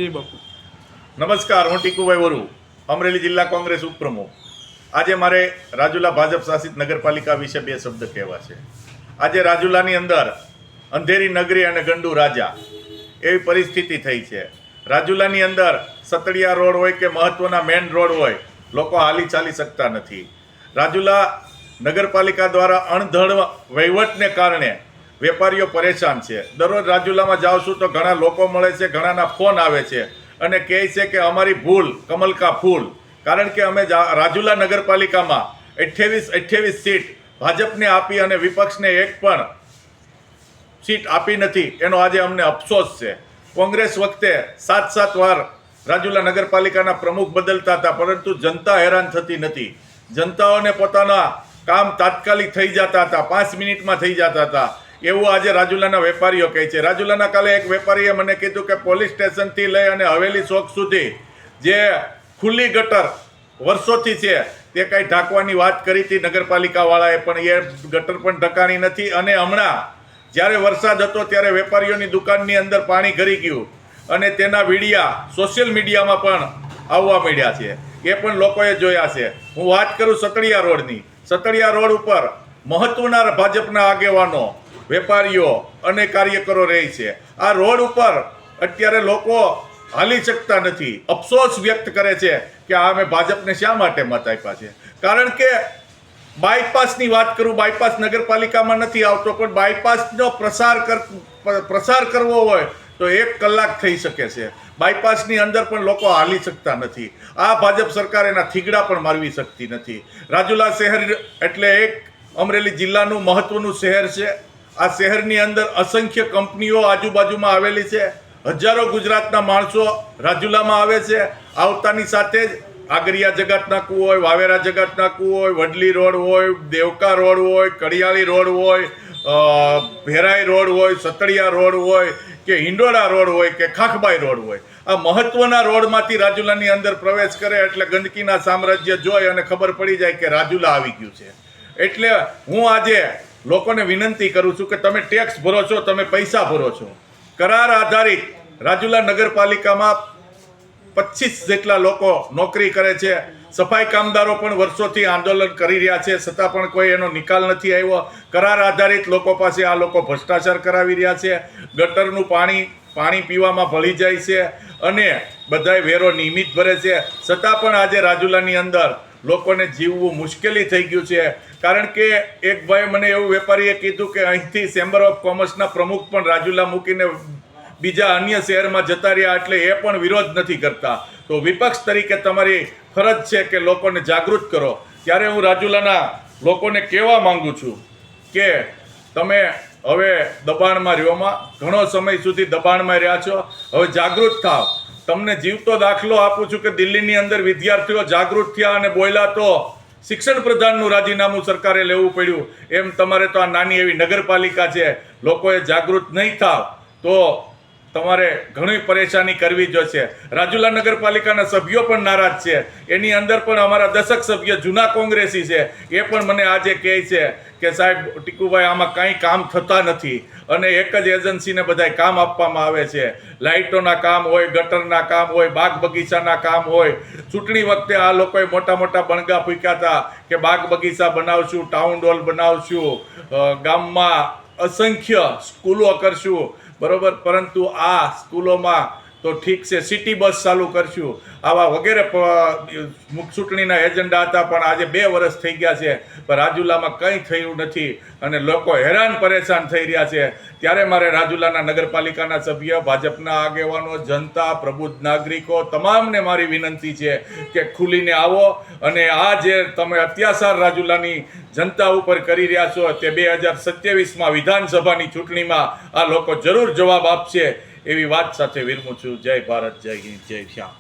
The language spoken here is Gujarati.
શ્રી બાપુ નમસ્કાર, હું ટીકુભાઈ વરુ, અમરેલી જિલ્લા કોંગ્રેસ ઉપપ્રમુખ. આજે મારે રાજુલા ભાજપ શાસિત નગરપાલિકા વિશે બે શબ્દ કહેવા છે. આજે રાજુલાની અંદર અંધેરી નગરી અને ગંડુ રાજા એવી પરિસ્થિતિ થઈ છે. રાજુલાની અંદર સતડિયા રોડ હોય કે મહત્વના મેઇન રોડ હોય, લોકો હાલી ચાલી શકતા નથી. રાજુલા નગરપાલિકા દ્વારા અણધડ વહીવટને કારણે વેપારીઓ પરેશાન છે. દરરોજ રાજુલામાં જાઉં છું તો ઘણા લોકો મળે છે, ઘણાના ફોન આવે છે અને કહે છે કે અમારી ભૂલ કમલ કા ફૂલ, કારણ કે અમે રાજુલા નગરપાલિકામાં 28 સીટ ભાજપને આપી અને વિપક્ષને એક પણ સીટ આપી નથી. એનો આજે અમને અફસોસ છે. કોંગ્રેસ વખતે 7 વાર રાજુલા નગરપાલિકાના પ્રમુખ બદલતા હતા, પરંતુ જનતા હેરાન થતી નથી. જનતાઓને પોતાના કામ તાત્કાલિક થઈ જતા હતા, 5 મિનિટમાં થઈ જતા હતા. એવું આજે રાજુલાના વેપારીઓ કહે છે. રાજુલાના કાલે એક વેપારીએ મને કીધું કે પોલીસ સ્ટેશનથી લઈ અને હવેલી ચોક સુધી જે ખુલ્લી ગટર વર્ષોથી છે તે કાંઈ ઢાંકવાની વાત કરી હતી નગરપાલિકાવાળાએ, પણ એ ગટર પણ ઢકાણી નથી. અને હમણાં જ્યારે વરસાદ હતો ત્યારે વેપારીઓની દુકાનની અંદર પાણી ઘરી ગયું અને તેના વિડીયા સોશિયલ મીડિયામાં પણ આવવા માંડ્યા છે. એ પણ લોકોએ જોયા છે. હું વાત કરું સતડિયા રોડની. સતડિયા રોડ ઉપર મહત્વના ભાજપના આગેવાનો, વેપારીઓ અને કાર્યકરો રહે છે. આ રોડ ઉપર અત્યારે લોકો હાલી શકતા નથી. અફસોસ વ્યક્ત કરે છે કે આ અમે ભાજપને શા માટે મત આપ્યા છે. કારણ કે બાયપાસની વાત કરું, બાયપાસ નગરપાલિકામાં નથી આવતો, પણ બાયપાસનો પ્રસાર કરવો હોય તો 1 કલાક થઈ શકે છે. બાયપાસની અંદર પણ લોકો હાલી શકતા નથી. આ ભાજપ સરકાર એના થીગડા પણ મારવી શકતી નથી. રાજુલા શહેર એટલે એક અમરેલી જિલ્લાનું મહત્વનું શહેર છે. આ શહેરની અંદર અસંખ્ય કંપનીઓ આજુબાજુમાં આવેલી છે. હજારો ગુજરાતના માણસો રાજુલામાં આવે છે. આવતાની સાથે જ આગરિયા જગત નાકું હોય, વાવેરા જગત નાકું હોય, વડલી રોડ હોય, દેવકા રોડ હોય, કડિયાળી રોડ હોય, ભેરાઈ રોડ હોય, સતડિયા રોડ હોય કે હિંડોળા રોડ હોય કે ખાખબાઈ રોડ હોય, આ મહત્વના રોડમાંથી રાજુલાની અંદર પ્રવેશ કરે એટલે ગંદકીના સામ્રાજ્ય જોઈ અને ખબર પડી જાય કે રાજુલા આવી ગયું છે. એટલે હું આજે લોકોને વિનંતી કરું છું કે તમે ટેક્સ ભરો છો, તમે પૈસા ભરો છો. કરાર આધારિત રાજુલા નગરપાલિકામાં 25 જેટલા લોકો નોકરી કરે છે. સફાઈ કામદારો પણ વર્ષોથી આંદોલન કરી રહ્યા છે, છતાં પણ કોઈ એનો નિકાલ નથી આવ્યો. કરાર આધારિત લોકો પાસે આ લોકો ભ્રષ્ટાચાર કરાવી રહ્યા છે. ગટરનું પાણી પીવામાં ભળી જાય છે અને બધાય વેરો નિયમિત ભરે છે, છતાં પણ આજે રાજુલાની અંદર લોકોને જીવવું મુશ્કેલી થઈ ગયું છે. કારણ કે એક ભાઈ મને એવું વેપારીએ કીધું કે અહીંથી ચેમ્બર ઓફ કોમર્સના પ્રમુખ પણ રાજુલા મૂકીને બીજા અન્ય શહેરમાં જતા રહ્યા, એટલે એ પણ વિરોધ નથી કરતા. તો વિપક્ષ તરીકે તમારી ફરજ છે કે લોકોને જાગૃત કરો. ત્યારે હું રાજુલાના લોકોને કહેવા માંગુ છું કે તમે હવે દબાણમાં રહ્યોમાં, ઘણો સમય સુધી દબાણમાં રહ્યા છો, હવે જાગૃત થાવ. તમને જીવતો દાખલો આપું છું કે દિલ્હીની અંદર વિદ્યાર્થીઓ જાગૃત થયા અને બોલ્યા તો શિક્ષણ પ્રધાનનું રાજીનામું સરકારે લેવું પડ્યું. એમ તમારે તો આ નાની એવી નગરપાલિકા છે, લોકોએ જાગૃત નહીં થાવ તો તમારે ઘણી પરેશાની કરવી જોશે. રાજુલા નગરપાલિકાના સભ્યો પણ નારાજ છે. એની અંદર પણ અમારા દશક સભ્ય જૂના કોંગ્રેસી છે, એ પણ મને આજે કહે છે કે સાહેબ ટીકુભાઈ આમાં કાંઈ કામ થતા નથી અને એક જ એજન્સીને બધાય કામ આપવામાં આવે છે. લાઇટોના કામ હોય, ગટરના કામ હોય, બાગ બગીચાના કામ હોય. ચૂંટણી વખતે આ લોકોએ મોટા મોટા બણગા ફૂંક્યા હતા કે બાગ બગીચા બનાવશું, ટાઉન હોલ બનાવશું, ગામમાં અસંખ્ય સ્કૂલો કરશું, બરોબર, પરંતુ આ સ્કૂલોમાં તો ઠીક છે, સિટી બસ ચાલુ કરશું, આવા વગેરે ચૂંટણીના એજન્ડા હતા. પણ આજે 2 વર્ષ થઈ ગયા છે, પણ રાજુલામાં કંઈ થયું નથી અને લોકો હેરાન પરેશાન થઈ રહ્યા છે. ત્યારે મારે રાજુલાના નગરપાલિકાના સભ્ય, ભાજપના આગેવાનો, જનતા, પ્રબુદ્ધ નાગરિકો તમામને મારી વિનંતી છે કે ખુલીને આવો અને આ જે તમે અત્યાચાર રાજુલાની જનતા ઉપર કરી રહ્યા છો તે 2027માં વિધાનસભાની ચૂંટણીમાં આ લોકો જરૂર જવાબ આપશે એવી વાત સાથે વિરમું છું. જય ભારત, જય હિન્દ, જય શ્યામ.